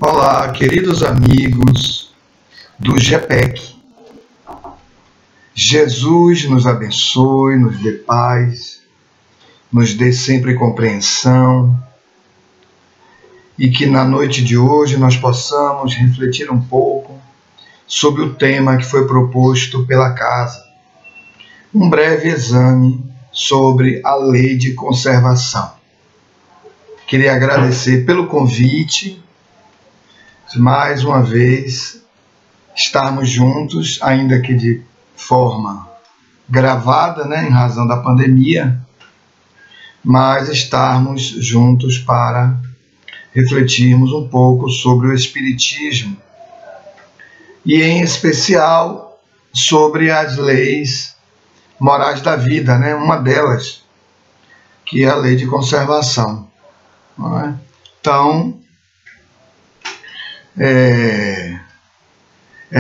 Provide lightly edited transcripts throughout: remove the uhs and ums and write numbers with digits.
Olá, queridos amigos do GPEC. Jesus nos abençoe, nos dê paz, nos dê sempre compreensão e que na noite de hoje nós possamos refletir um pouco sobre o tema que foi proposto pela casa. Um breve exame sobre a lei de conservação. Queria agradecer pelo convite, mais uma vez, estarmos juntos, ainda que de forma gravada, em razão da pandemia, mas estarmos juntos para refletirmos um pouco sobre o Espiritismo e, em especial, sobre as leis morais da vida, uma delas, que é a lei de conservação. Não é? Então, é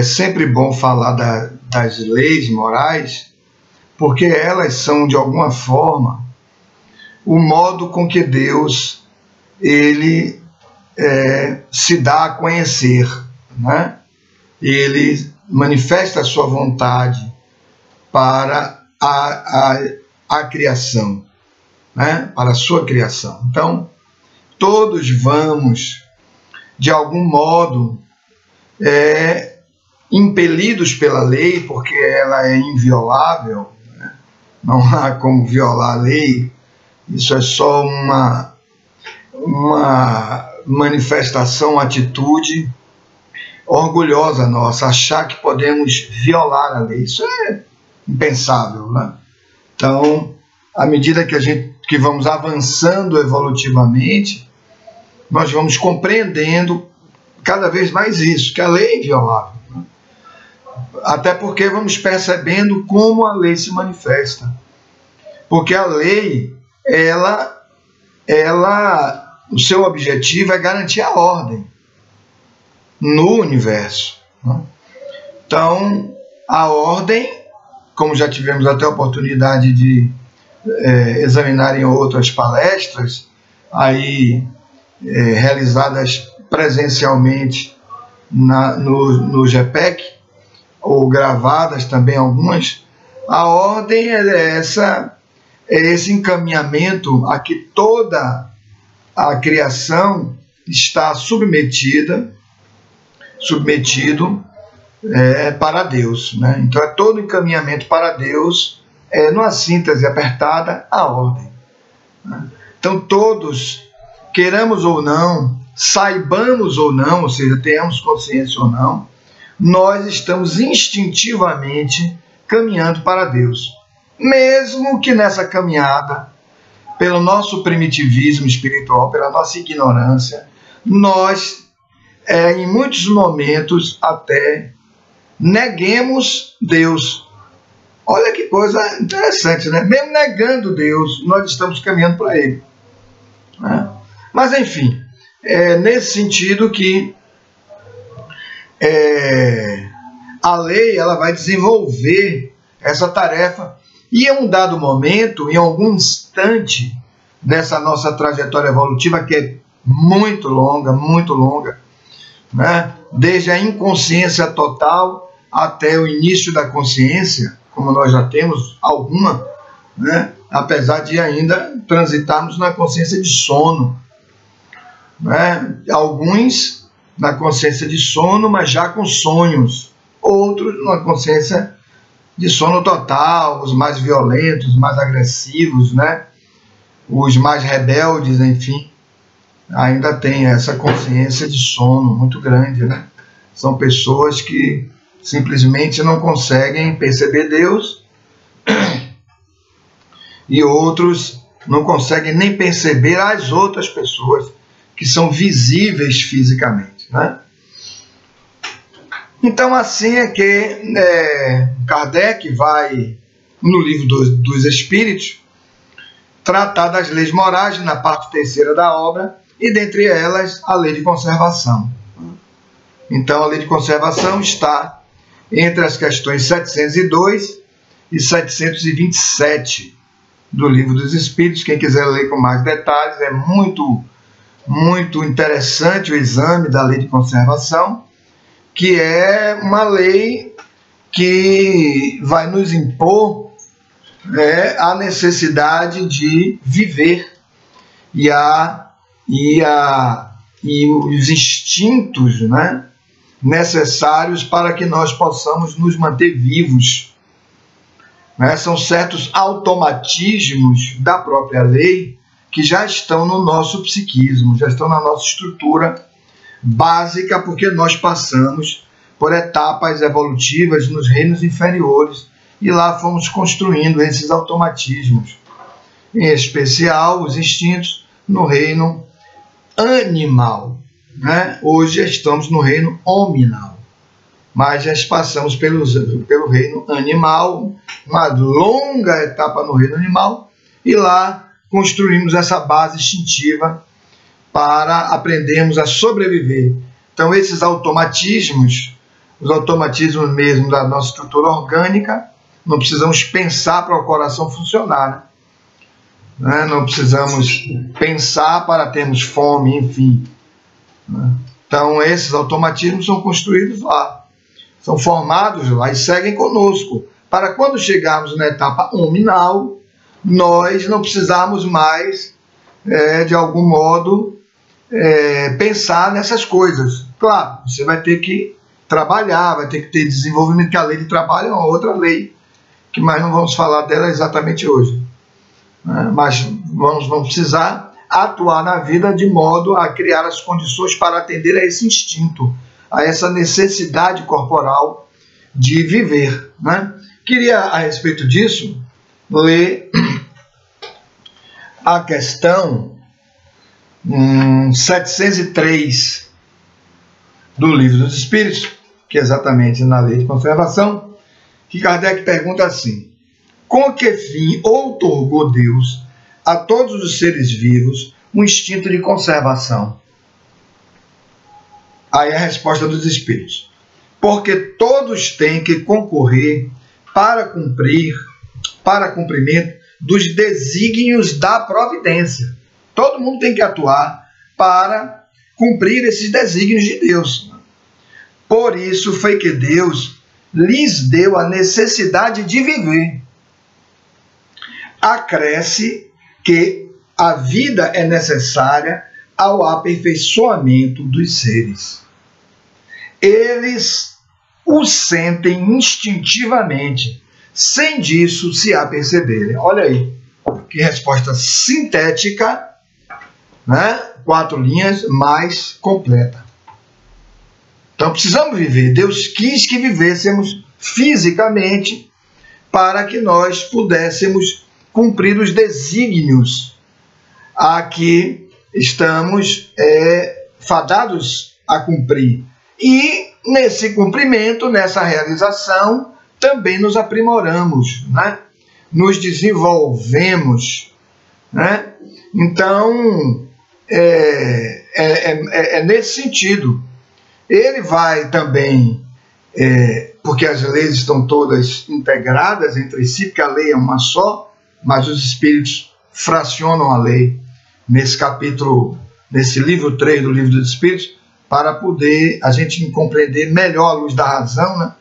sempre bom falar das leis morais, porque elas são, de alguma forma, o modo com que Deus ele se dá a conhecer, Ele manifesta a sua vontade para a criação, para a sua criação. Então, todos vamos, de algum modo, impelidos pela lei, porque ela é inviolável, não há como violar a lei, isso é só uma manifestação, uma atitude orgulhosa nossa, achar que podemos violar a lei, isso é impensável, Então, à medida que vamos avançando evolutivamente, nós vamos compreendendo cada vez mais isso, que a lei é inviolável. Até porque vamos percebendo como a lei se manifesta. Porque a lei, o seu objetivo é garantir a ordem no universo. Então, a ordem, como já tivemos até a oportunidade de examinar em outras palestras, aí realizadas presencialmente no GPEC, ou gravadas também algumas, a ordem é esse encaminhamento a que toda a criação está submetido para Deus. Então é todo encaminhamento para Deus, numa síntese apertada, a ordem. Então todos, queiramos ou não, saibamos ou não, ou seja, tenhamos consciência ou não, nós estamos instintivamente caminhando para Deus. Mesmo que nessa caminhada, pelo nosso primitivismo espiritual, pela nossa ignorância, nós, em muitos momentos, até neguemos Deus. Olha que coisa interessante, Mesmo negando Deus, nós estamos caminhando para Ele. Mas, enfim, é nesse sentido que a lei ela vai desenvolver essa tarefa e, em um dado momento, em algum instante dessa nossa trajetória evolutiva, que é muito longa, desde a inconsciência total até o início da consciência, como nós já temos alguma, apesar de ainda transitarmos na consciência de sono. Alguns na consciência de sono, mas já com sonhos. Outros na consciência de sono total, os mais violentos, os mais agressivos, os mais rebeldes, enfim, ainda tem essa consciência de sono muito grande. São pessoas que simplesmente não conseguem perceber Deus e outros não conseguem nem perceber as outras pessoas que são visíveis fisicamente. Então, assim é que Kardec vai, no Livro dos Espíritos, tratar das leis morais na parte terceira da obra, e dentre elas a lei de conservação. Então, a lei de conservação está entre as questões 702 e 727 do Livro dos Espíritos. Quem quiser ler com mais detalhes, é muito muito interessante o exame da lei de conservação, que é uma lei que vai nos impor a necessidade de viver e os instintos, né, necessários para que nós possamos nos manter vivos. São certos automatismos da própria lei que já estão no nosso psiquismo, já estão na nossa estrutura básica, porque nós passamos por etapas evolutivas nos reinos inferiores e lá fomos construindo esses automatismos, em especial os instintos no reino animal. Hoje estamos no reino hominal, mas já passamos pelo reino animal, uma longa etapa no reino animal, e lá construímos essa base instintiva para aprendermos a sobreviver. Então esses automatismos, os automatismos mesmo da nossa estrutura orgânica, não precisamos pensar para o coração funcionar, não precisamos pensar para termos fome, enfim. Então esses automatismos são construídos lá, são formados lá e seguem conosco, para quando chegarmos na etapa hominal, nós não precisarmos mais, de algum modo, pensar nessas coisas. Claro, você vai ter que trabalhar, vai ter que ter desenvolvimento, que a lei de trabalho é uma outra lei, que mais não vamos falar dela exatamente hoje. Mas vamos precisar atuar na vida de modo a criar as condições para atender a esse instinto, a essa necessidade corporal de viver. Queria, a respeito disso, ler a questão 703 do Livro dos Espíritos, que é exatamente na lei de conservação, que Kardec pergunta assim: com que fim outorgou Deus a todos os seres vivos um instinto de conservação? Aí a resposta dos Espíritos: porque todos têm que concorrer para cumprimento dos desígnios da providência. Todo mundo tem que atuar para cumprir esses desígnios de Deus. Por isso foi que Deus lhes deu a necessidade de viver. Acresce que a vida é necessária ao aperfeiçoamento dos seres. Eles o sentem instintivamente, sem disso se aperceberem. Olha aí, que resposta sintética, 4 linhas, mais completa. Então precisamos viver. Deus quis que vivêssemos fisicamente para que nós pudéssemos cumprir os desígnios a que estamos fadados a cumprir. E nesse cumprimento, nessa realização, também nos aprimoramos, nos desenvolvemos. Então, é nesse sentido. Ele vai também, porque as leis estão todas integradas entre si, porque a lei é uma só, mas os espíritos fracionam a lei nesse capítulo, nesse livro 3 do Livro dos Espíritos, para poder a gente compreender melhor à luz da razão,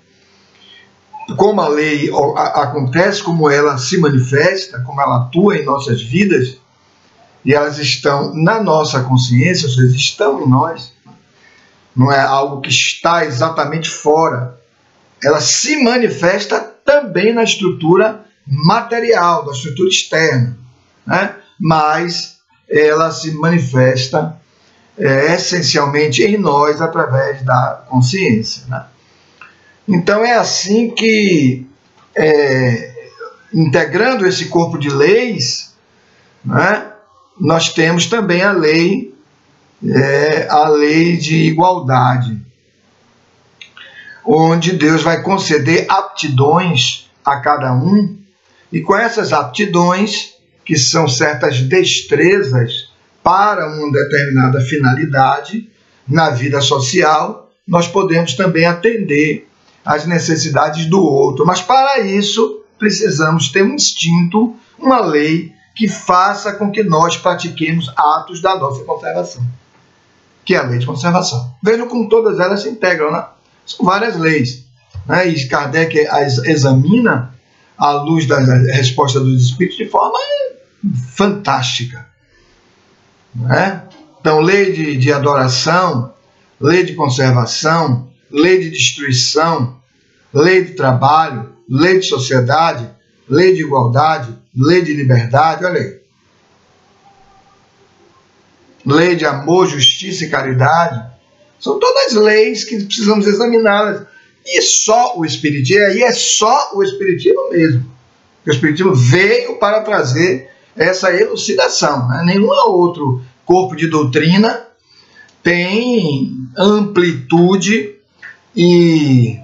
como a lei acontece, como ela se manifesta, como ela atua em nossas vidas, e elas estão na nossa consciência, ou seja, estão em nós, não é algo que está exatamente fora, ela se manifesta também na estrutura material, da estrutura externa, mas ela se manifesta essencialmente em nós através da consciência. Então é assim que, integrando esse corpo de leis, nós temos também a lei de igualdade, onde Deus vai conceder aptidões a cada um, e com essas aptidões, que são certas destrezas para uma determinada finalidade na vida social, nós podemos também atender às necessidades do outro. Mas para isso precisamos ter um instinto, uma lei que faça com que nós pratiquemos atos da nossa conservação, que é a lei de conservação. Vejam como todas elas se integram, né? São várias leis, né? E Kardec as examina à luz da resposta dos espíritos de forma fantástica, né? Então, lei de adoração, lei de conservação, lei de destruição, lei de trabalho, lei de sociedade, lei de igualdade, lei de liberdade, olha aí. Lei de amor, justiça e caridade. São todas leis que precisamos examiná-las. E só o Espiritismo, aí é só o Espiritismo mesmo. O Espiritismo veio para trazer essa elucidação, né? Nenhum outro corpo de doutrina tem amplitude e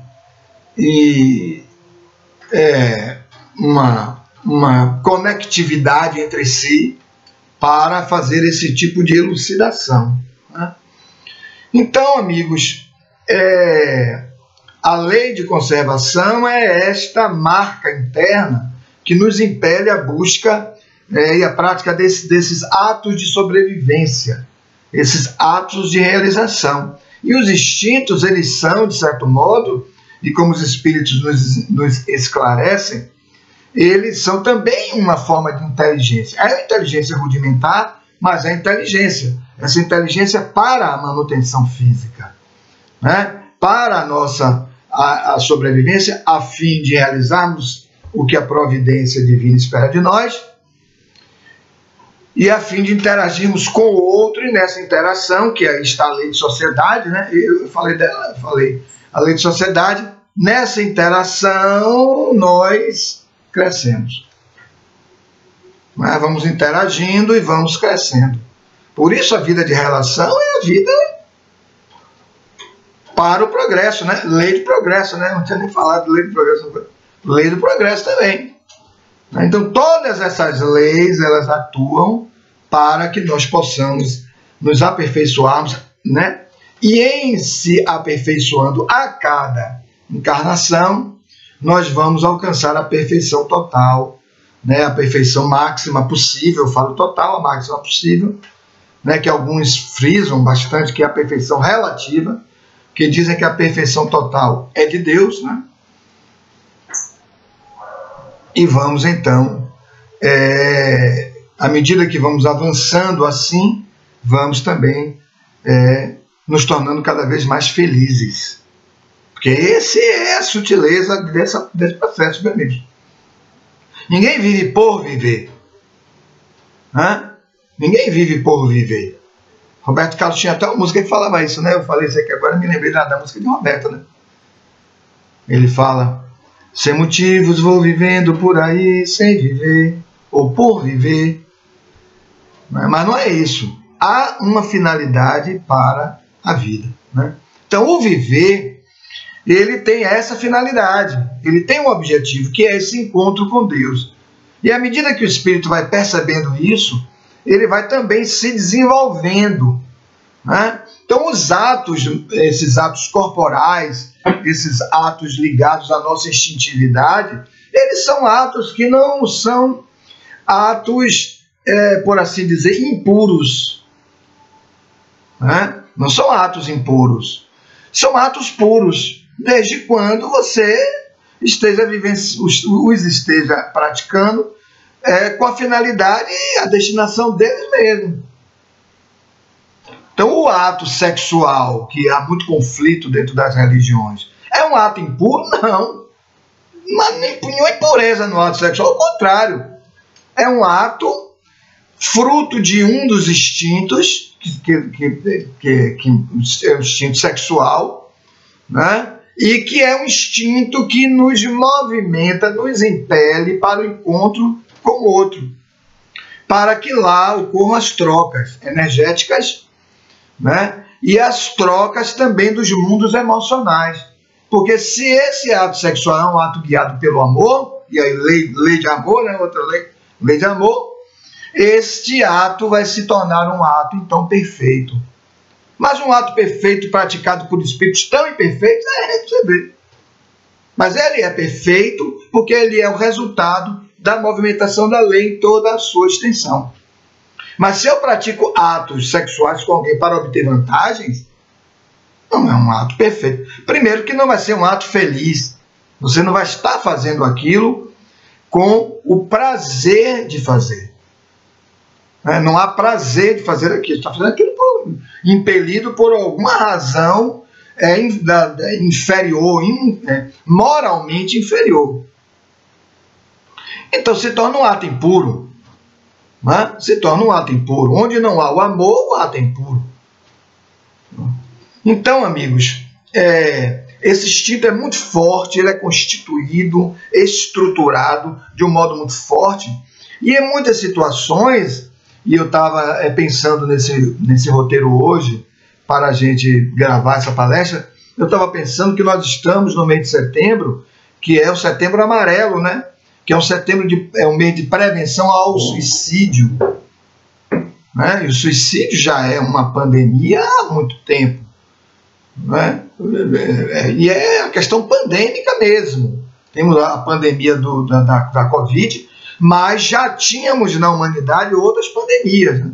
uma conectividade entre si para fazer esse tipo de elucidação, né? Então, amigos, a lei de conservação é esta marca interna que nos impele a busca e a prática desses atos de sobrevivência, esses atos de realização. E os instintos, eles são, de certo modo, e como os espíritos nos esclarecem, eles são também uma forma de inteligência. É a inteligência rudimentar, mas é a inteligência. Essa inteligência para a manutenção física, né? Para a nossa a sobrevivência, a fim de realizarmos o que a providência divina espera de nós, e a fim de interagirmos com o outro, e nessa interação, que está a lei de sociedade, né? Eu falei dela, a lei de sociedade, nessa interação nós crescemos. Mas vamos interagindo e vamos crescendo. Por isso a vida de relação é a vida para o progresso, né? Lei de progresso, né? Não tinha nem falado de lei de progresso. Lei do progresso também. Então todas essas leis, elas atuam para que nós possamos nos aperfeiçoarmos, né? E em se aperfeiçoando a cada encarnação, nós vamos alcançar a perfeição total, né? A perfeição máxima possível. Eu falo total, a máxima possível, né? Que alguns frisam bastante que é a perfeição relativa, que dizem que a perfeição total é de Deus, né? E vamos então, à medida que vamos avançando assim, vamos também nos tornando cada vez mais felizes. Porque essa é a sutileza desse processo, meu amigo. Ninguém vive por viver. Né? Ninguém vive por viver. Roberto Carlos tinha até uma música que falava isso, né? Eu falei isso aqui agora, me lembrei da música de Roberto, né? Ele fala: sem motivos vou vivendo por aí, sem viver, ou por viver. Mas não é isso. Há uma finalidade para a vida, né? Então o viver, ele tem essa finalidade, ele tem um objetivo, que é esse encontro com Deus. E à medida que o espírito vai percebendo isso, ele vai também se desenvolvendo, né? Então os atos, esses atos corporais, esses atos ligados à nossa instintividade, eles são atos que não são atos, por assim dizer, impuros, né? Não são atos impuros, são atos puros, desde quando você os esteja praticando com a finalidade e a destinação deles mesmo. Então o ato sexual, que há muito conflito dentro das religiões, é um ato impuro? Não. Nenhuma impureza no ato sexual, ao contrário. É um ato fruto de um dos instintos, que é o instinto sexual, né? E que é um instinto que nos movimenta, nos impele para o encontro com o outro, para que lá ocorram as trocas energéticas, né? E as trocas também dos mundos emocionais. Porque se esse ato sexual é um ato guiado pelo amor, e aí lei de amor, né? Outra lei de amor, este ato vai se tornar um ato então perfeito. Mas um ato perfeito praticado por espíritos tão imperfeitos é receber. Mas ele é perfeito porque ele é o resultado da movimentação da lei em toda a sua extensão. Mas se eu pratico atos sexuais com alguém para obter vantagens, não é um ato perfeito. Primeiro que não vai ser um ato feliz. Você não vai estar fazendo aquilo com o prazer de fazer. Não há prazer de fazer aquilo. Está fazendo aquilo impelido por alguma razão inferior, moralmente inferior. Então se torna um ato impuro. Se torna um ato impuro. Onde não há o amor, o ato é impuro. Então, amigos, esse instinto é muito forte, ele é constituído, estruturado de um modo muito forte. E em muitas situações, e eu estava pensando nesse roteiro hoje, para a gente gravar essa palestra, eu estava pensando que nós estamos no mês de setembro, que é o Setembro Amarelo, né? Que é um mês de prevenção ao suicídio. Né? E o suicídio já é uma pandemia há muito tempo. Né? E é a questão pandêmica mesmo. Temos a pandemia da Covid, mas já tínhamos na humanidade outras pandemias. Né?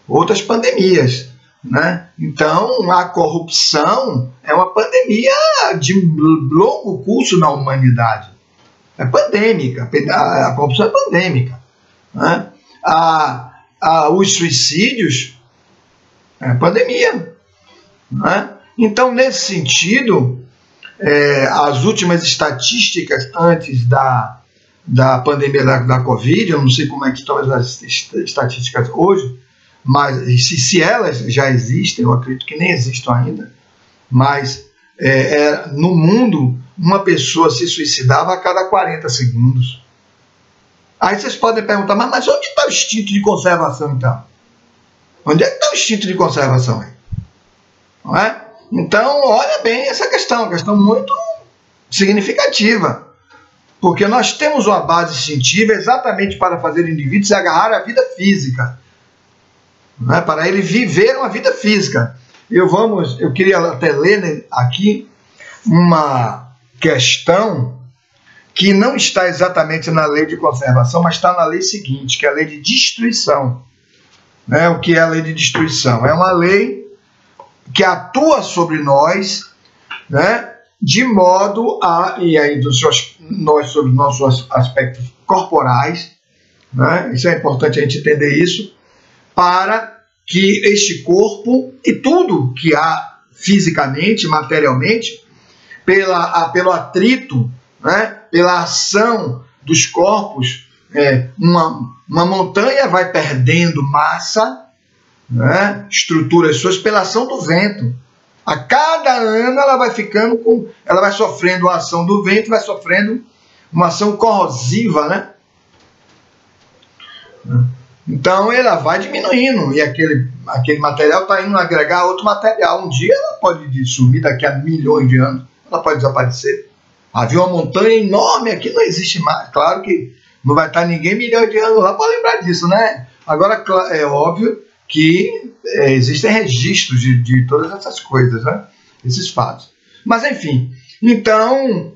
Outras pandemias. Né? Então, a corrupção é uma pandemia de longo curso na humanidade. É pandêmica, a corrupção é pandêmica. Né? Os suicídios é pandemia. Né? Então, nesse sentido, as últimas estatísticas antes da pandemia da Covid, eu não sei como é que estão as estatísticas hoje, mas se elas já existem, eu acredito que nem existam ainda, mas no mundo, uma pessoa se suicidava a cada 40 segundos. Aí vocês podem perguntar, mas onde está o instinto de conservação, então? Onde é que está o instinto de conservação aí? Não é? Então, olha bem essa questão, uma questão muito significativa, porque nós temos uma base instintiva exatamente para fazer o indivíduo se agarrar à vida física, não é? Para ele viver uma vida física. Eu queria até ler aqui uma questão que não está exatamente na lei de conservação, mas está na lei seguinte, que é a lei de destruição. Né? O que é a lei de destruição? É uma lei que atua sobre nós, né? De modo e aí sobre os nossos aspectos corporais, né? Isso é importante a gente entender isso, para que este corpo e tudo que há fisicamente, materialmente, pelo atrito, né, pela ação dos corpos, uma montanha vai perdendo massa, né, estruturas suas, pela ação do vento. A cada ano ela vai sofrendo a ação do vento, vai sofrendo uma ação corrosiva, né? Então ela vai diminuindo e aquele material está indo agregar outro material. Um dia ela pode sumir, daqui a milhões de anos ela pode desaparecer. Havia uma montanha enorme aqui, não existe mais. Claro que não vai estar ninguém milhões de anos lá para lembrar disso, né? Agora é óbvio que existem registros de todas essas coisas, né? Esses fatos. Mas enfim, então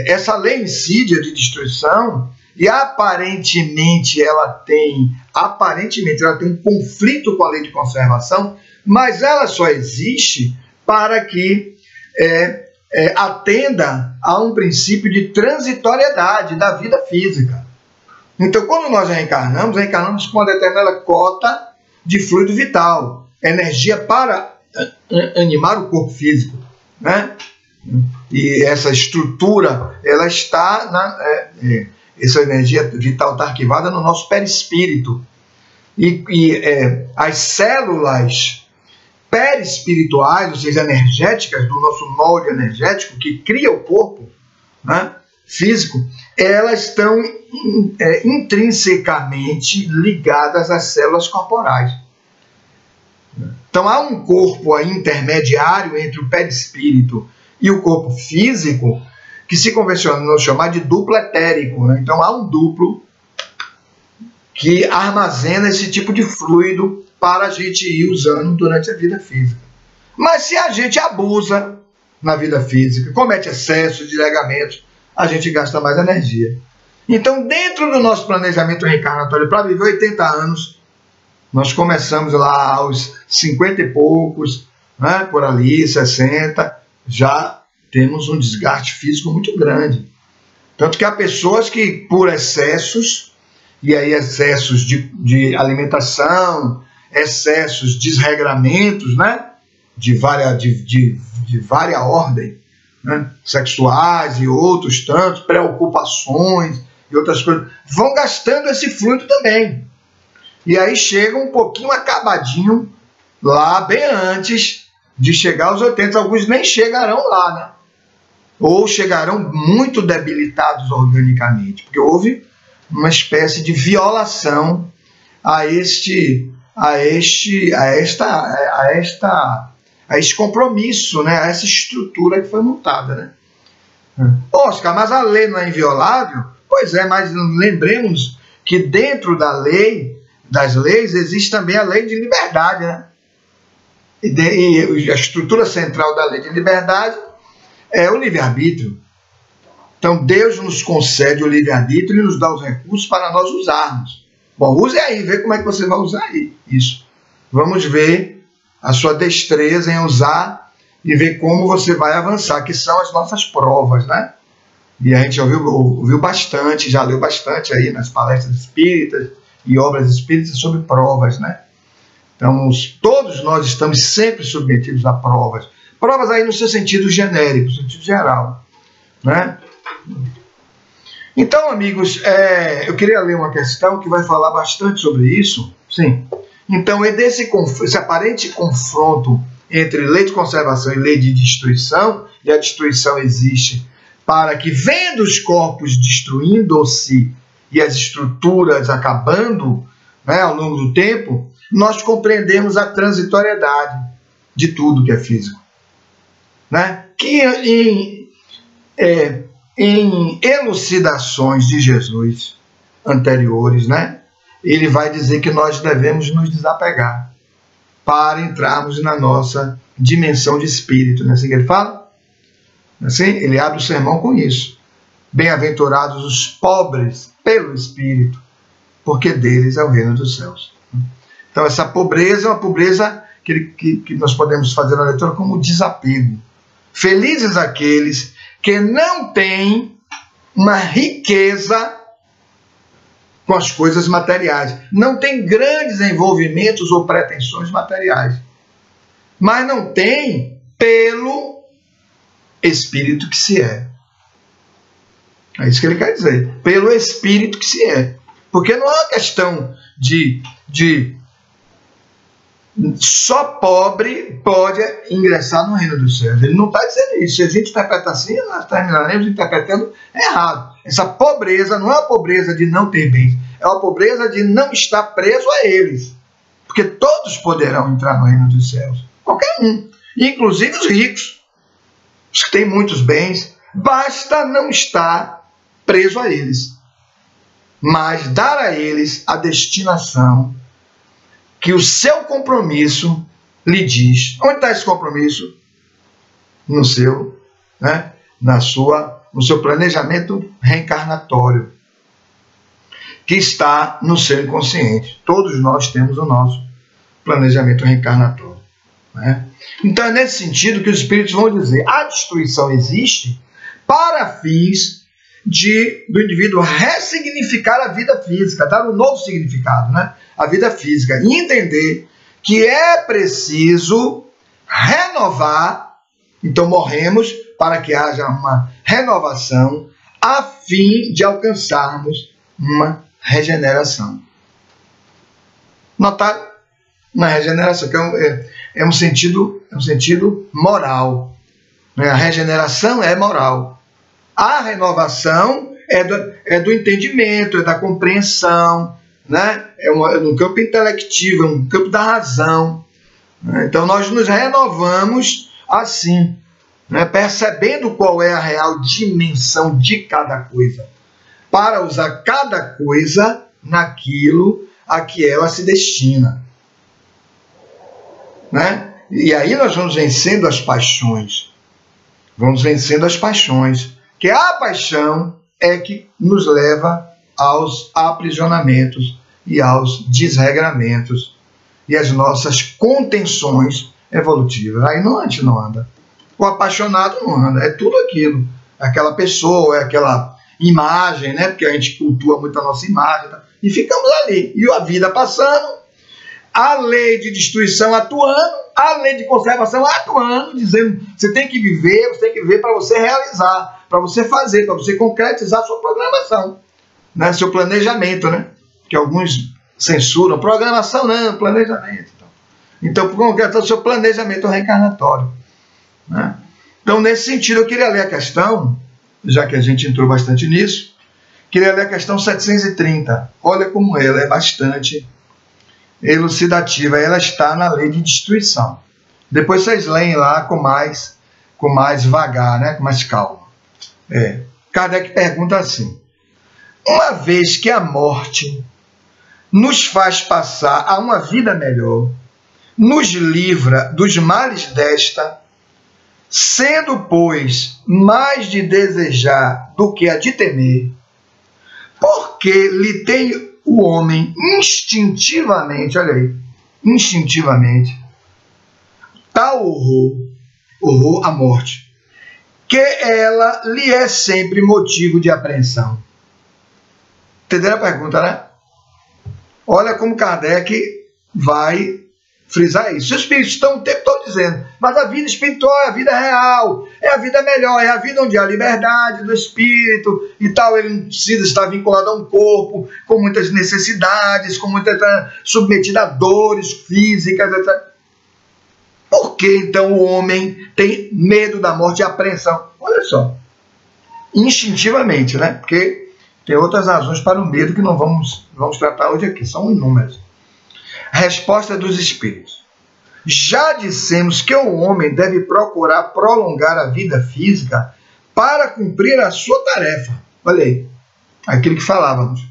essa lei insídia de destruição, e aparentemente ela tem um conflito com a lei de conservação, mas ela só existe para que atenda a um princípio de transitoriedade da vida física. Então, quando nós reencarnamos com uma determinada cota de fluido vital, energia para animar o corpo físico, né? E essa estrutura, ela está essa energia vital está arquivada no nosso perispírito. As células perispirituais, ou seja, energéticas, do nosso molde energético, que cria o corpo, né, físico, elas estão intrinsecamente ligadas às células corporais. Então há um corpo intermediário entre o perispírito e o corpo físico, que se convencionou chamar de duplo etérico. Né? Então há um duplo que armazena esse tipo de fluido para a gente ir usando durante a vida física. Mas se a gente abusa na vida física, comete excessos de ligamentos, a gente gasta mais energia. Então, dentro do nosso planejamento reencarnatório para viver 80 anos, nós começamos lá aos 50 e poucos, né, por ali, 60, já temos um desgaste físico muito grande. Tanto que há pessoas que, por excessos, e aí excessos de alimentação, excessos, desregramentos, né, de vária ordem, né, sexuais e outros tantos, preocupações e outras coisas, vão gastando esse fluido também. E aí chega um pouquinho acabadinho lá, bem antes de chegar aos 80. Alguns nem chegarão lá, né? Ou chegarão muito debilitados organicamente, porque houve uma espécie de violação a este compromisso, né? A essa estrutura que foi montada, né? Oscar, mas a lei não é inviolável? Pois é, mas lembremos que dentro das leis, existe também a lei de liberdade, né? E a estrutura central da lei de liberdade é o livre-arbítrio. Então Deus nos concede o livre-arbítrio e nos dá os recursos para nós usarmos. Bom, use aí, vê como é que você vai usar isso. Vamos ver a sua destreza em usar e ver como você vai avançar, que são as nossas provas, né? E a gente já ouviu bastante, já leu bastante aí nas palestras espíritas e obras espíritas sobre provas, né? Então, todos nós estamos sempre submetidos a provas. Provas aí no seu sentido genérico, no sentido geral, né? Então, amigos, eu queria ler uma questão que vai falar bastante sobre isso. Sim. Então, esse aparente confronto entre lei de conservação e lei de destruição, e a destruição existe para que, vendo os corpos destruindo-se e as estruturas acabando, né, ao longo do tempo, nós compreendemos a transitoriedade de tudo que é físico, né? Que em elucidações de Jesus anteriores, né, ele vai dizer que nós devemos nos desapegar para entrarmos na nossa dimensão de espírito, não é assim que ele fala? Assim, ele abre o sermão com isso. Bem-aventurados os pobres pelo Espírito, porque deles é o reino dos céus. Então essa pobreza é uma pobreza que nós podemos fazer na leitura como desapego. Felizes aqueles que não têm uma riqueza com as coisas materiais, não têm grandes envolvimentos ou pretensões materiais, mas não têm pelo Espírito que se é. É isso que ele quer dizer. Pelo Espírito que se é. Porque não é uma questão de só pobre pode ingressar no reino dos céus. Ele não está dizendo isso. Se a gente interpreta assim, nós terminaremos interpretando errado. Essa pobreza não é a pobreza de não ter bens, é uma pobreza de não estar preso a eles. Porque todos poderão entrar no reino dos céus. Qualquer um. Inclusive os ricos. Os que têm muitos bens, basta não estar preso a eles, mas dar a eles a destinação que o seu compromisso lhe diz. Onde está esse compromisso? No seu, né, no seu planejamento reencarnatório, que está no seu inconsciente. Todos nós temos o nosso planejamento reencarnatório, né? Então é nesse sentido que os espíritos vão dizer: a destruição existe para fins do indivíduo ressignificar a vida física, dar um novo significado, né? A vida física, e entender que é preciso renovar. Então morremos para que haja uma renovação a fim de alcançarmos uma regeneração. Notaram? Uma regeneração, que é um sentido moral. A regeneração é moral. A renovação é do entendimento, é da compreensão, né? É um campo intelectivo, é um campo da razão. Então nós nos renovamos assim, né? Percebendo qual é a real dimensão de cada coisa, para usar cada coisa naquilo a que ela se destina, né? E aí nós vamos vencendo as paixões. Vamos vencendo as paixões. Que a paixão é que nos leva aos aprisionamentos e aos desregramentos e às nossas contenções evolutivas. Aí a gente não anda. O apaixonado não anda, é tudo aquilo. Aquela pessoa, é aquela imagem, né? Porque a gente cultua muito a nossa imagem, tá? E ficamos ali. E a vida passando, a lei de destruição atuando, a lei de conservação atuando, dizendo você tem que viver para você realizar, para você fazer, para você concretizar a sua programação, né? Seu planejamento, né? Que alguns censuram. Programação não, planejamento. Então, por concretizar o seu planejamento reencarnatório, né? Então, nesse sentido, eu queria ler a questão, já que a gente entrou bastante nisso, queria ler a questão 730. Olha como ela é bastante elucidativa. Ela está na lei de destruição. Depois vocês leem lá com mais vagar, né? Com mais calma. Kardec pergunta assim: uma vez que a morte nos faz passar a uma vida melhor, nos livra dos males desta, sendo, pois, mais de desejar do que a de temer, porque lhe tem o homem instintivamente, olha aí, instintivamente, tal horror à morte, que ela lhe é sempre motivo de apreensão. Entenderam a pergunta, né? Olha como Kardec vai frisar isso. Os espíritos estão o tempo todo dizendo, mas a vida espiritual é a vida real, é a vida melhor, é a vida onde há liberdade do espírito e tal. Ele não precisa estar vinculado a um corpo com muitas necessidades, com muitas submetido a dores físicas, etc. Por que então o homem tem medo da morte e apreensão? Olha só, instintivamente, né? Porque tem outras razões para o medo que não vamos tratar hoje aqui, são inúmeras. Resposta dos espíritos: já dissemos que o homem deve procurar prolongar a vida física para cumprir a sua tarefa. Olha aí, aquilo que falávamos.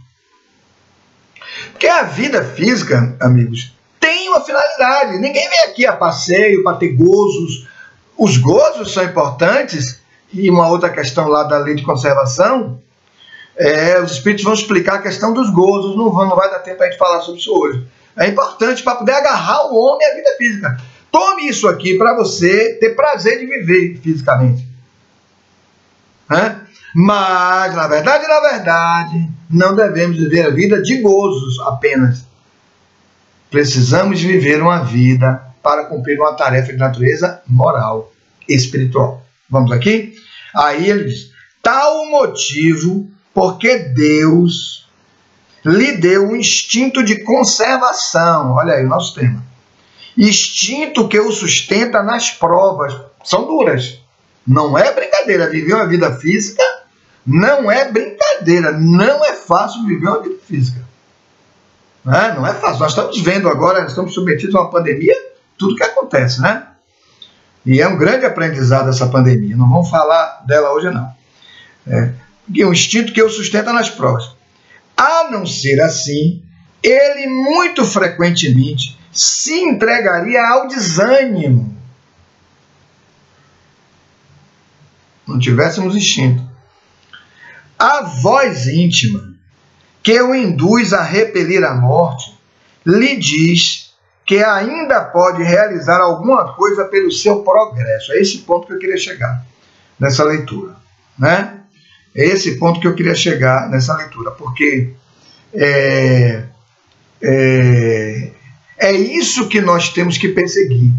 Porque a vida física, amigos, tem uma finalidade. Ninguém vem aqui a passeio para ter gozos. Os gozos são importantes. E uma outra questão lá da lei de conservação, os espíritos vão explicar a questão dos gozos. Não vai dar tempo para a gente falar sobre isso hoje. É importante para poder agarrar o homem à vida física. Tome isso aqui para você ter prazer de viver fisicamente. Mas, na verdade, não devemos viver a vida de gozos apenas. Precisamos viver uma vida para cumprir uma tarefa de natureza moral, espiritual. Vamos aqui? Aí ele diz: tal o motivo porque Deus lhe deu um instinto de conservação. Olha aí o nosso tema. Instinto que o sustenta nas provas. São duras. Não é brincadeira. Viver uma vida física não é brincadeira. Não é fácil viver uma vida física. Não é fácil. Nós estamos vendo agora, nós estamos submetidos a uma pandemia, tudo que acontece, né? E é um grande aprendizado essa pandemia. Não vamos falar dela hoje, não. É um instinto que o sustenta nas provas. A não ser assim, ele muito frequentemente se entregaria ao desânimo. Não tivéssemos instinto. A voz íntima, que o induz a repelir a morte, lhe diz que ainda pode realizar alguma coisa pelo seu progresso. É esse ponto que eu queria chegar nessa leitura, né? É esse ponto que eu queria chegar nessa leitura, porque é isso que nós temos que perseguir.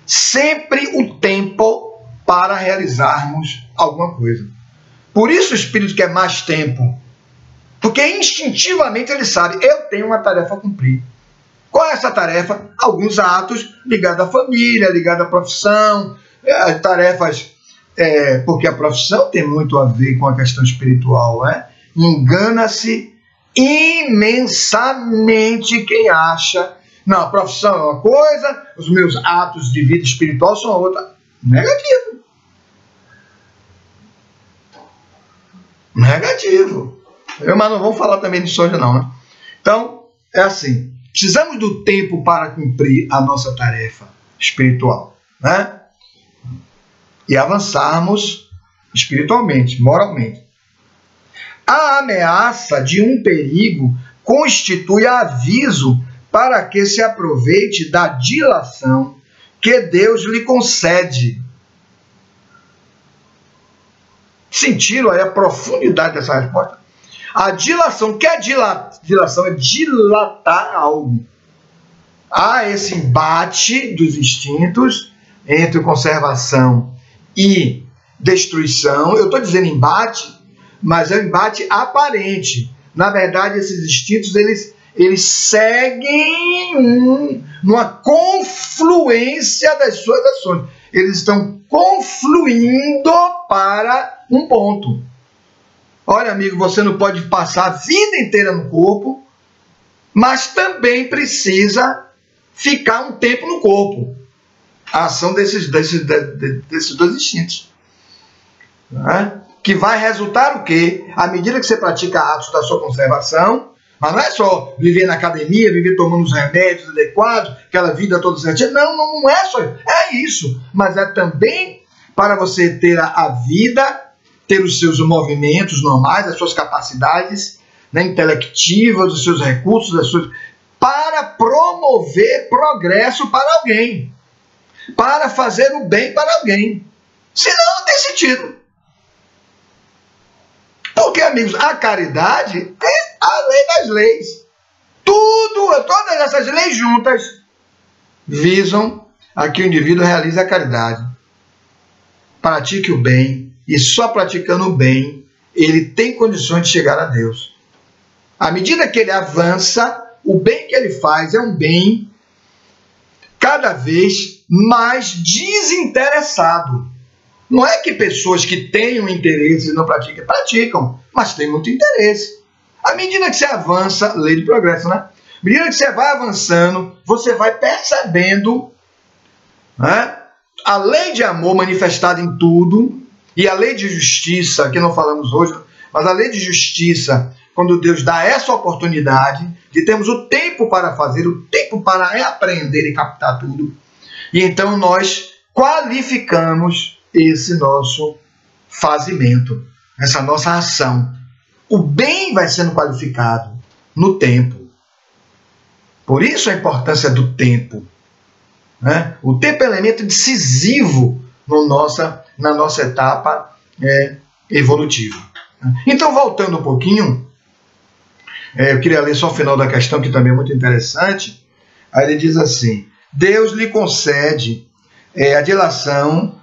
Sempre o tempo para realizarmos alguma coisa. Por isso o espírito quer mais tempo, porque instintivamente ele sabe, eu tenho uma tarefa a cumprir. Qual é essa tarefa? Alguns atos ligados à família, ligados à profissão, tarefas... porque a profissão tem muito a ver com a questão espiritual, né? Engana-se imensamente quem acha, não, a profissão é uma coisa, os meus atos de vida espiritual são outra. Negativo. Mas não vamos falar também disso hoje, não, né? Então, é assim, precisamos do tempo para cumprir a nossa tarefa espiritual, né? E avançarmos espiritualmente, moralmente. A ameaça de um perigo constitui aviso para que se aproveite da dilação que Deus lhe concede. Sentiram aí a profundidade dessa resposta? A dilação, que é dilação? É dilatar algo. Há esse embate dos instintos entre conservação e destruição. Eu estou dizendo embate, mas é um embate aparente. Na verdade, esses instintos, eles seguem numa confluência das suas ações. Eles estão confluindo para um ponto. Olha, amigo, você não pode passar a vida inteira no corpo, mas também precisa ficar um tempo no corpo. A ação desses dois instintos. Né? Que vai resultar o quê? À medida que você pratica atos da sua conservação, mas não é só viver na academia, viver tomando os remédios adequados, aquela vida toda certinha. Não é só isso. É isso. Mas é também para você ter a vida, ter os seus movimentos normais, as suas capacidades, né, intelectivas, os seus recursos, para promover progresso para alguém. Para fazer o bem para alguém. Senão não tem sentido. Porque, amigos, a caridade é a lei das leis. Todas essas leis juntas visam a que o indivíduo realize a caridade. Pratique o bem, e só praticando o bem, ele tem condições de chegar a Deus. À medida que ele avança, o bem que ele faz é um bem cada vez mais desinteressado. Não é que pessoas que tenham interesse e não praticam, mas têm muito interesse. À medida que você avança, lei de progresso, né? À medida que você vai avançando, você vai percebendo, né, a lei de amor manifestada em tudo, e a lei de justiça, que não falamos hoje, mas a lei de justiça, quando Deus dá essa oportunidade, de termos o tempo para fazer, o tempo para aprender e captar tudo, e então nós qualificamos esse nosso fazimento, essa nossa ação. O bem vai sendo qualificado no tempo. Por isso a importância do tempo. Né? O tempo é elemento decisivo na nossa etapa evolutiva. Então, voltando um pouquinho, eu queria ler só o final da questão, que também é muito interessante. Aí ele diz assim: Deus lhe concede a dilação,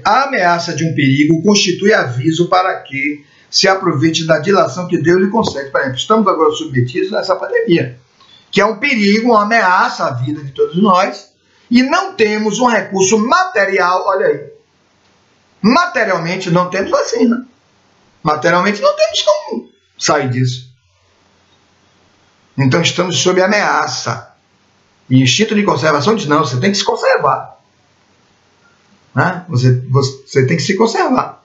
a ameaça de um perigo constitui aviso para que se aproveite da dilação que Deus lhe concede. Por exemplo, estamos agora submetidos nessa pandemia, que é um perigo, uma ameaça à vida de todos nós, e não temos um recurso material, olha aí, materialmente não temos vacina, materialmente não temos como sair disso. Então estamos sob ameaça. E o instinto de conservação diz: não, você tem que se conservar. Né? Você tem que se conservar.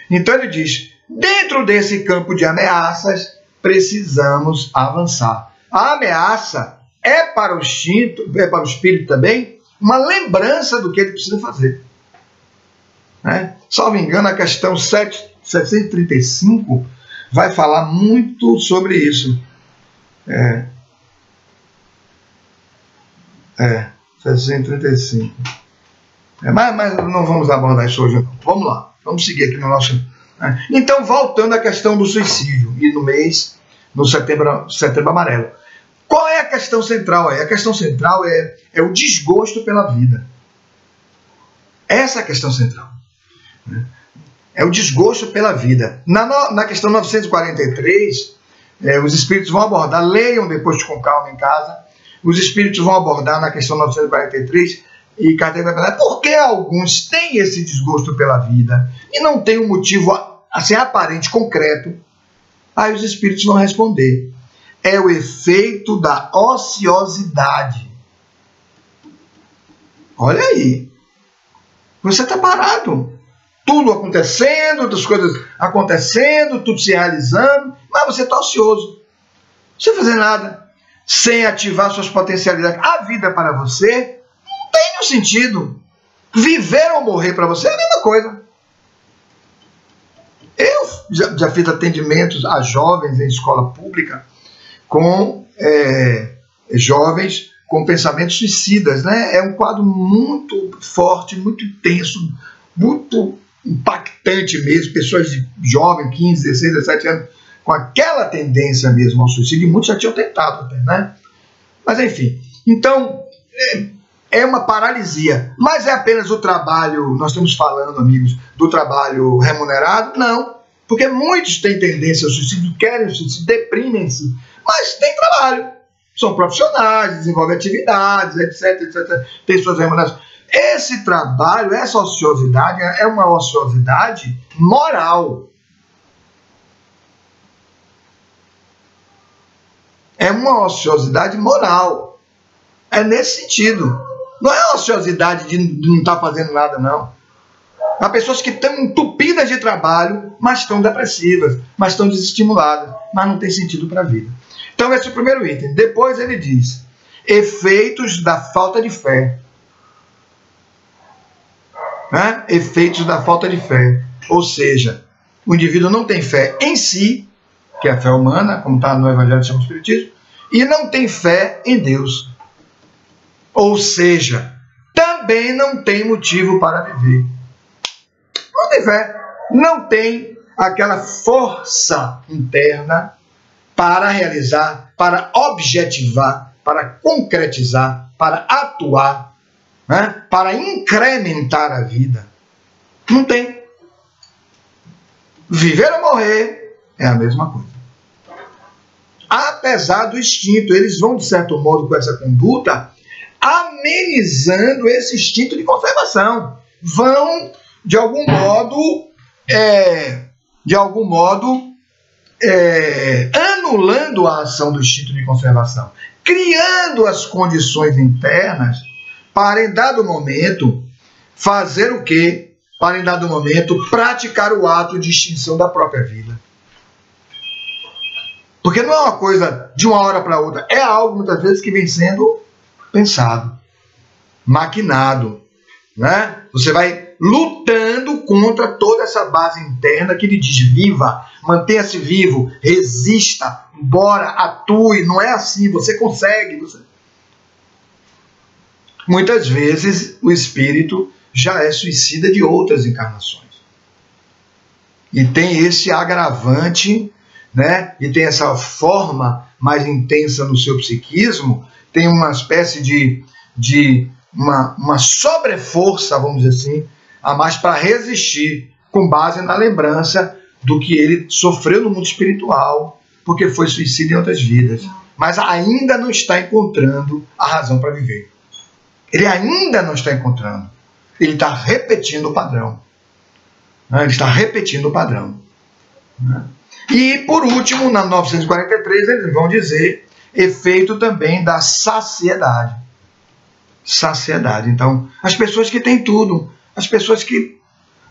Então ele diz: dentro desse campo de ameaças, precisamos avançar. A ameaça é para o instinto, é para o espírito também, uma lembrança do que ele precisa fazer. Né? Salvo engano, a questão 735 vai falar muito sobre isso. 735. Mas não vamos abordar isso hoje, não. Vamos lá, vamos seguir aqui no nosso... Então, voltando à questão do suicídio, e no setembro amarelo. Qual é a questão central aí? A questão central é o desgosto pela vida. Essa é a questão central. É o desgosto pela vida. Na questão 943, os espíritos vão abordar, leiam depois com calma em casa, os espíritos vão abordar na questão 943, e Kardec vai falar: por que alguns têm esse desgosto pela vida e não tem um motivo assim, aparente, concreto? Aí os espíritos vão responder: é o efeito da ociosidade. Olha aí, você está parado, tudo acontecendo, outras coisas acontecendo, tudo se realizando, mas você está ocioso, sem fazer nada, sem ativar suas potencialidades. A vida para você não tem nenhum sentido. Viver ou morrer para você é a mesma coisa. Eu já fiz atendimentos a jovens em escola pública com jovens com pensamentos suicidas, né? É um quadro muito forte, muito intenso, muito impactante mesmo. Pessoas jovens, 15, 16, 17 anos, com aquela tendência mesmo ao suicídio, e muitos já tinham tentado até, né? Mas enfim, então é uma paralisia. Mas é apenas o trabalho, nós estamos falando, amigos, do trabalho remunerado? Não, porque muitos têm tendência ao suicídio, querem suicídio, deprimem-se, mas tem trabalho. São profissionais, desenvolvem atividades, etc, etc. Tem suas remunerações. Esse trabalho, essa ociosidade, é uma ociosidade moral. É uma ociosidade moral. É nesse sentido. Não é ociosidade de não estar fazendo nada, não. Há pessoas que estão entupidas de trabalho, mas estão depressivas, mas estão desestimuladas, mas não tem sentido para a vida. Então esse é o primeiro item. Depois ele diz, efeitos da falta de fé. Né? Efeitos da falta de fé. Ou seja, o indivíduo não tem fé em si, que é a fé humana, como está no Evangelho do Espiritismo, e não tem fé em Deus. Ou seja, também não tem motivo para viver. Não tem fé. Não tem aquela força interna para realizar, para objetivar, para concretizar, para atuar, né? Para incrementar a vida. Não tem. Viver ou morrer é a mesma coisa. Apesar do instinto, eles vão, de certo modo, com essa conduta, amenizando esse instinto de conservação. Vão, de algum modo, anulando a ação do instinto de conservação, criando as condições internas para, em dado momento, fazer o quê? Para, em dado momento, praticar o ato de extinção da própria vida. Porque não é uma coisa de uma hora para outra, é algo, muitas vezes, que vem sendo pensado, maquinado, né? Você vai lutando contra toda essa base interna que lhe diz: viva, mantenha-se vivo, resista, bora, atue. Não é assim, você consegue. Muitas vezes o espírito já é suicida de outras encarnações. E tem esse agravante, né? E tem essa forma mais intensa no seu psiquismo, tem uma espécie de uma sobreforça, vamos dizer assim, a mais para resistir, com base na lembrança do que ele sofreu no mundo espiritual, porque foi suicida em outras vidas, mas ainda não está encontrando a razão para viver. Ele ainda não está encontrando. Ele está repetindo o padrão. Ele está repetindo o padrão. E, por último, na 943, eles vão dizer efeito também da saciedade. Saciedade. Então, as pessoas que têm tudo, as pessoas que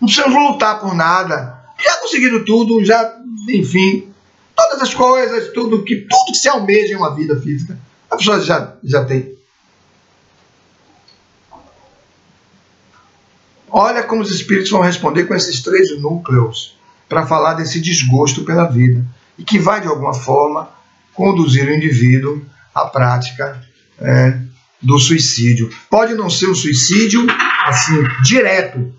não precisam lutar por nada, já conseguiram tudo, já, enfim, todas as coisas, tudo que se almeja em uma vida física, a pessoa já tem. Olha como os espíritos vão responder com esses 3 núcleos para falar desse desgosto pela vida e que vai, de alguma forma, conduzir o indivíduo à prática do suicídio. Pode não ser um suicídio assim, direto,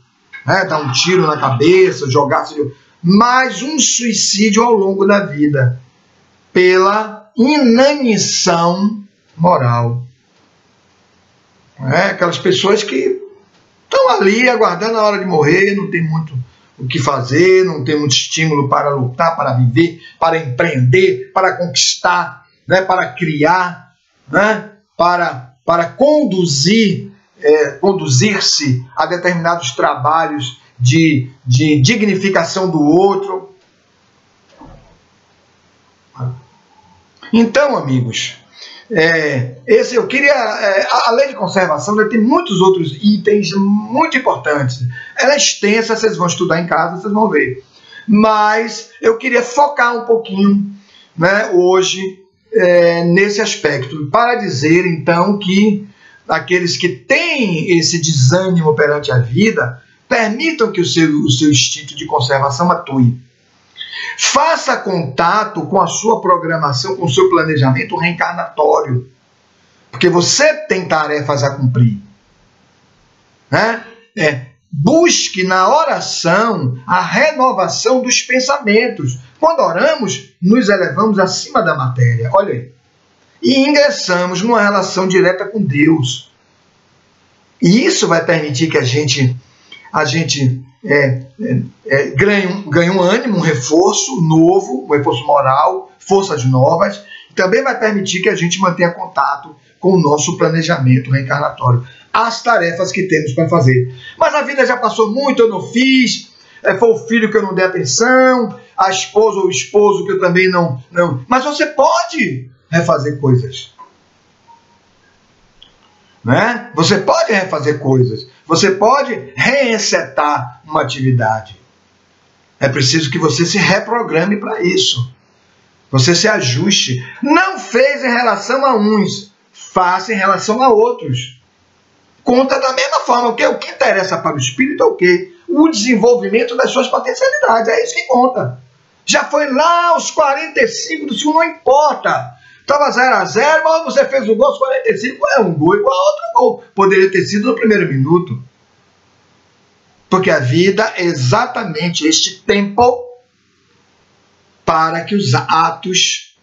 né? Dar um tiro na cabeça, jogar-se, mas um suicídio ao longo da vida, pela inanição moral. Aquelas pessoas que estão ali aguardando a hora de morrer, não tem muito o que fazer, não tem muito estímulo para lutar, para viver, para empreender, para conquistar, né? Para criar, né? Para conduzir, conduzir-se a determinados trabalhos de dignificação do outro. Então, amigos, eu queria, a lei de conservação tem muitos outros itens muito importantes. Ela é extensa, vocês vão estudar em casa, vocês vão ver. Mas eu queria focar um pouquinho, né, hoje nesse aspecto, para dizer então que aqueles que têm esse desânimo perante a vida, permitam que o seu instinto de conservação atue. Faça contato com a sua programação, com o seu planejamento reencarnatório. Porque você tem tarefas a cumprir. Né? Busque na oração a renovação dos pensamentos. Quando oramos, nos elevamos acima da matéria. Olha aí. E ingressamos numa relação direta com Deus. E isso vai permitir que a gente ganhe um ânimo, um reforço novo, um reforço moral, forças novas. Também vai permitir que a gente mantenha contato com o nosso planejamento reencarnatório, as tarefas que temos para fazer. Mas a vida já passou muito, eu não fiz, foi o filho que eu não dei atenção, a esposa ou o esposo que eu também não. Mas você pode refazer coisas. Né? Você pode refazer coisas. Você pode reencetar uma atividade. É preciso que você se reprograme para isso. Você se ajuste. Não fez em relação a uns, faça em relação a outros. Conta da mesma forma. O que interessa para o espírito é o quê? O desenvolvimento das suas potencialidades. É isso que conta. Já foi lá aos 45 do segundo, não importa. Estava 0-0, mas você fez o gol aos 45, é um gol igual a outro gol. Poderia ter sido no primeiro minuto. Porque a vida é exatamente este tempo para que os atos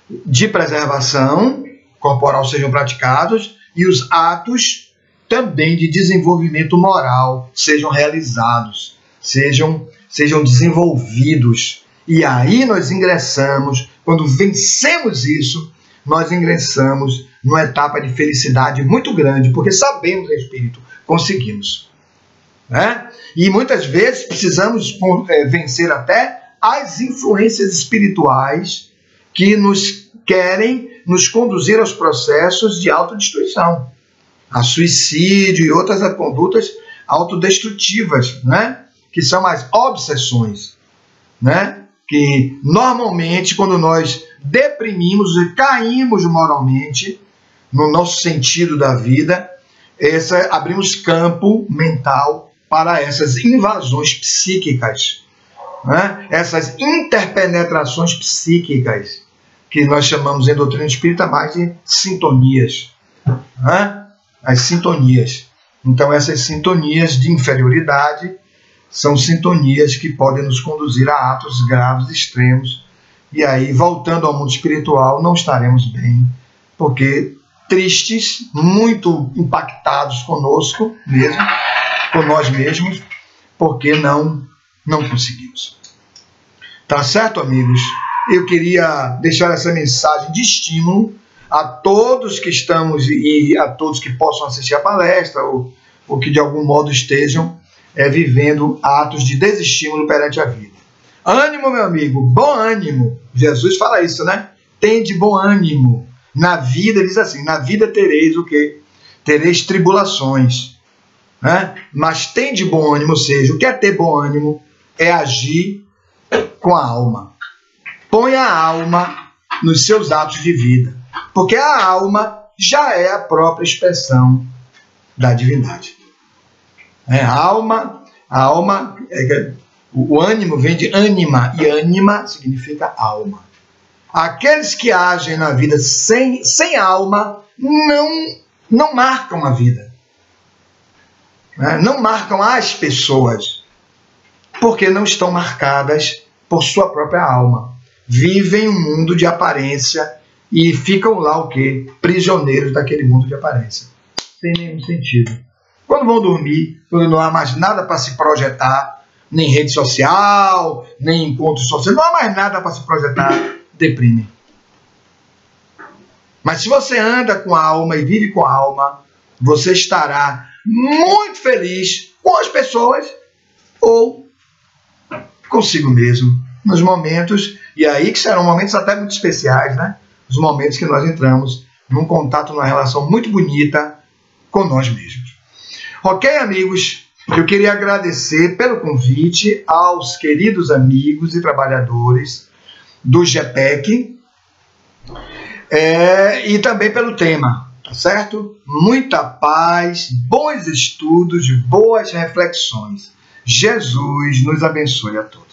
de preservação corporal sejam praticados e os atos também de desenvolvimento moral sejam realizados, sejam desenvolvidos. E aí nós ingressamos, quando vencemos isso, nós ingressamos numa etapa de felicidade muito grande, porque sabemos em espírito, conseguimos. Né? E muitas vezes precisamos vencer até as influências espirituais que nos querem nos conduzir aos processos de autodestruição, a suicídio e outras condutas autodestrutivas, né? Que são as obsessões, né? Que normalmente quando nós deprimimos e caímos moralmente no nosso sentido da vida, abrimos campo mental para essas invasões psíquicas, né? Essas interpenetrações psíquicas, que nós chamamos em doutrina espírita mais de sintonias, né? As sintonias. Então essas sintonias de inferioridade são sintonias que podem nos conduzir a atos graves, extremos, e aí, voltando ao mundo espiritual, não estaremos bem, porque tristes, muito impactados conosco mesmo, com nós mesmos, porque não conseguimos. Tá certo, amigos? Eu queria deixar essa mensagem de estímulo a todos que estamos e a todos que possam assistir a palestra ou que de algum modo estejam vivendo atos de desestímulo perante a vida. Ânimo, meu amigo, bom ânimo. Jesus fala isso, né? Tende bom ânimo. Na vida, ele diz assim, na vida tereis o quê? Tereis tribulações. Né? Mas tende bom ânimo, ou seja, o que é ter bom ânimo? É agir com a alma. Põe a alma nos seus atos de vida. Porque a alma já é a própria expressão da divindade. O ânimo vem de ânima, e ânima significa alma. Aqueles que agem na vida sem alma não marcam a vida. Não marcam as pessoas, porque não estão marcadas por sua própria alma. Vivem um mundo de aparência e ficam lá o quê? Prisioneiros daquele mundo de aparência. Sem nenhum sentido. Quando vão dormir, quando não há mais nada para se projetar, nem rede social, nem encontro social, não há mais nada para se projetar, deprimem. Mas se você anda com a alma e vive com a alma, você estará muito feliz com as pessoas ou consigo mesmo, nos momentos, e aí que serão momentos até muito especiais, né? Os momentos que nós entramos num contato, numa relação muito bonita com nós mesmos. Ok, amigos? Eu queria agradecer pelo convite aos queridos amigos e trabalhadores do GEPEC e também pelo tema, tá certo? Muita paz, bons estudos, boas reflexões. Jesus nos abençoe a todos.